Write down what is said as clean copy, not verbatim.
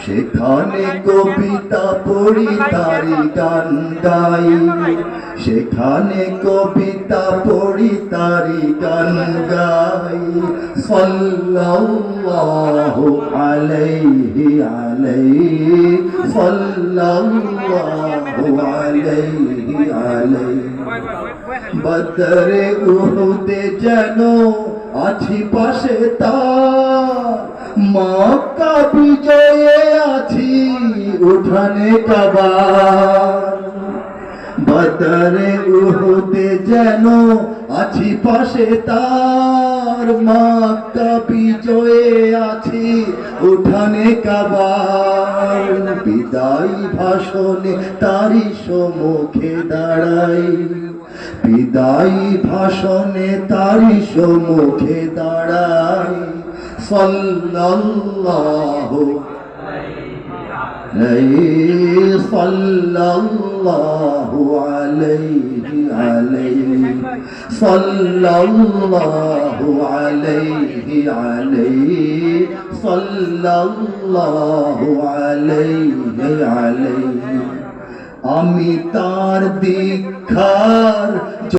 সেখানে কবিতা পড়ি তারি গান গাই, সেখানে কবিতা পড়ি তারি গান গাই। সাল্লাল্লাহু আলাইহি আলাইহি, সাল্লাল্লাহু আলাইহি আলাইহি। বদরে উহুদে যেন আছি পাশে তার, মক্কা বিজয়ে আছি উঠানে কাবার। বদরে উহুদে যেন আছি পাশে তার, মক্কা বিজয়ে আছি উঠানে কাবার। বিদায় ভাষণে তারি সম্মুখে দাঁড়াই, বিদায়ী ভাষণে তারি সম্মুখে দাঁড়াই। সাল্লাল্লাহু আলাইহি, সাল্লাল্লাহু আলাইহি আলাইহি, সাল্লাল্লাহু আলাইহি আলাইহি, সাল্লাল্লাহু আলাইহি আলাইহি। আমি তার দীক্ষার